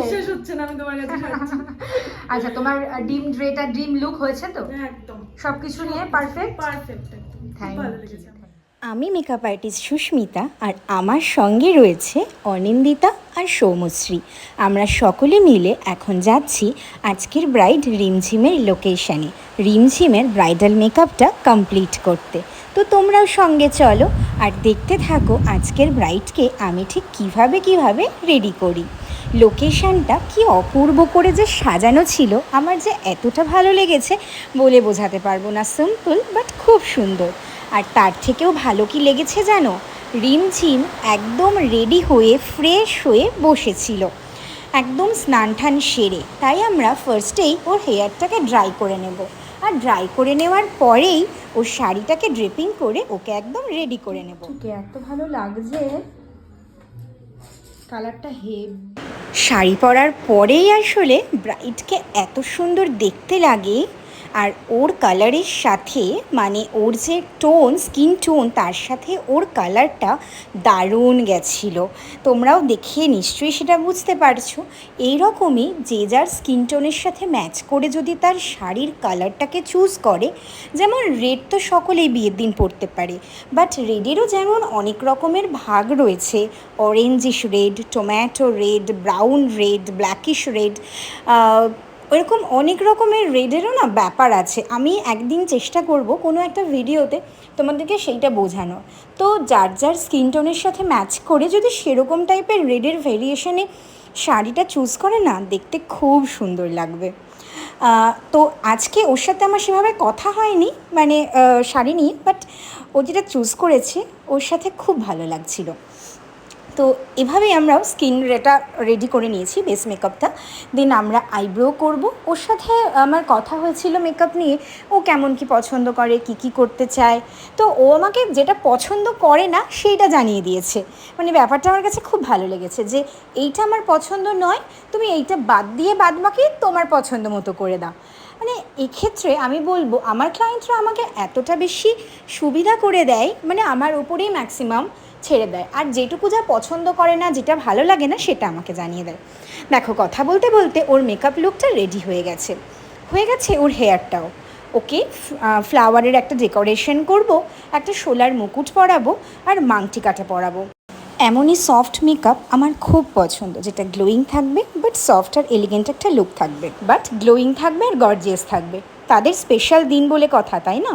বিশ্বাস হচ্ছে না আমি তোমার কাছে সাজছি। আচ্ছা, তোমার ড্রিম লুক হয়েছে তো? একদম সবকিছু নিয়ে পারফেক্ট। একদম খুব থ্যাংক ভালো ইউ। লেগেছে আমার। আমি মেকআপ আর্টিস্ট সুস্মিতা, আর আমার সঙ্গে রয়েছে অনিন্দিতা আর সৌমশ্রী। আমরা সকলে মিলে এখন যাচ্ছি আজকের ব্রাইড রিমঝিমের লোকেশানে, রিমঝিমের ব্রাইডাল মেকআপটা কমপ্লিট করতে। তো তোমরাও সঙ্গে চলো আর দেখতে থাকো আজকের ব্রাইডকে আমি ঠিক কিভাবে রেডি করি। লোকেশানটা কি অপূর্ব করে যে সাজানো ছিল, আমার যে এতটা ভালো লেগেছে বলে বোঝাতে পারবো না। সিম্পল বাট খুব সুন্দর। আর তার থেকেও ভালো কি লেগেছে জানো, রিমঝিম একদম রেডি হয়ে ফ্রেশ হয়ে বসেছিল, একদম স্নান টান সেরে। তাই আমরা ফার্স্টেই ওর হেয়ারটাকে ড্রাই করে নেব, আর ড্রাই করে নেওয়ার পরেই ওর শাড়িটাকে ড্রেপিং করে ওকে একদম রেডি করে নেব। ওকে, এত ভালো লাগছে কালারটা, হেভ। শাড়ি পরার পরেই আসলে ব্রাইডকে এত সুন্দর দেখতে লাগে, আর ওর কালারের সাথে মানে ওর যে টোন, স্কিন টোন, তার সাথে ওর কালারটা দারুণ গেছিল। তোমরাও দেখে নিশ্চয়ই সেটা বুঝতে পারছো। এইরকমই যে যার স্কিন টোনের সাথে ম্যাচ করে যদি তার শাড়ির কালারটাকে চুজ করে, যেমন রেড তো সকলেই বিয়ের দিন পরতে পারে, বাট রেডেরও যেমন অনেক রকমের ভাগ রয়েছে, orangish red, tomato red, brown red, blackish red, ওরকম অনেক রকমের রেডেরও না ব্যাপার আছে। আমি একদিন চেষ্টা করব কোনো একটা ভিডিওতে তোমাদেরকে সেইটা বোঝানো। তো যার যার স্কিন টোনের সাথে ম্যাচ করে যদি সেরকম টাইপের রেডের ভেরিয়েশনে শাড়িটা চুজ করে না, দেখতে খুব সুন্দর লাগবে। তো আজকে ওর সাথে আমার সেভাবে কথা হয়নি মানে শাড়ি নিয়ে, বাট ও যেটা চুজ করেছে ওর সাথে খুব ভালো লাগছিলো। তো এভাবেই আমরাও স্কিনটা রেডি করে নিয়েছি, বেস মেকআপটা। দেন আমরা আইব্রো করব। ওর সাথে আমার কথা হয়েছিল মেকআপ নিয়ে, ও কেমন কি পছন্দ করে, কি করতে চায়। তো ও আমাকে যেটা পছন্দ করে না সেইটা জানিয়ে দিয়েছে। মানে ব্যাপারটা আমার কাছে খুব ভালো লেগেছে যে এইটা আমার পছন্দ নয়, তুমি এইটা বাদ দিয়ে বাদ বাকি তোমার পছন্দ মতো করে দাও। মানে এক্ষেত্রে আমি বলবো আমার ক্লায়েন্টরা আমাকে এতটা বেশি সুবিধা করে দেয়, মানে আমার ওপরেই ম্যাক্সিমাম ছেড়ে দেয়, আর যেটুকু যা পছন্দ করে না, যেটা ভালো লাগে না, সেটা আমাকে জানিয়ে দেয়। দেখো, কথা বলতে বলতে ওর মেকআপ লুকটা রেডি হয়ে গেছে ওর হেয়ারটাও। ওকে ফ্লাওয়ারের একটা ডেকোরেশন করব, একটা শোলার মুকুট পরাবো, আর মাংটি কাটা পরাবো। এমনই সফট মেকআপ আমার খুব পছন্দ, যেটা গ্লোয়িং থাকবে বাট সফট আর এলিগেন্ট একটা লুক থাকবে, বাট গ্লোয়িং থাকবে আর গর্জিয়াস থাকবে। তাদের স্পেশাল দিন বলে কথা, তাই না?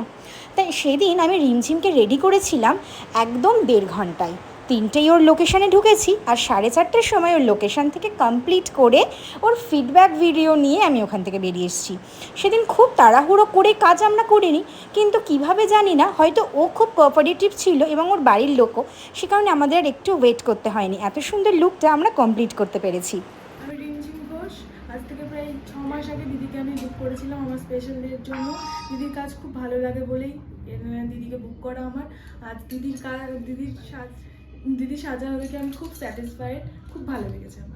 তাই সেদিন আমি রিমঝিমকে রেডি করেছিলাম একদম 1.5 ঘন্টায়। 3টেই ওর লোকেশানে ঢুকেছি, আর 4:30টার সময় ওর লোকেশান থেকে কমপ্লিট করে ওর ফিডব্যাক ভিডিও নিয়ে আমি ওখান থেকে বেরিয়ে এসেছি। সেদিন খুব তাড়াহুড়ো করে কাজ আমরা করিনি, কিন্তু কিভাবে জানি না, হয়তো ও খুব কোঅপারেটিভ ছিল এবং ওর বাড়ির লোকও, সে কারণে আমাদের আর একটু ওয়েট করতে হয়নি, এত সুন্দর লুকটা আমরা কমপ্লিট করতে পেরেছি। আমি রিমঝিম ঘোষ। আজ থেকে প্রায় 6 মাস আগে দিদিকে আমি বুক করেছিলাম আমার স্পেশাল ডের জন্য। দিদির কাজ খুব ভালো লাগে বলেই দিদিকে বুক করা আমার। আজ দিদির সাজানো দেখে আমি খুব স্যাটিসফাইড, খুব ভালো লেগেছে আমার।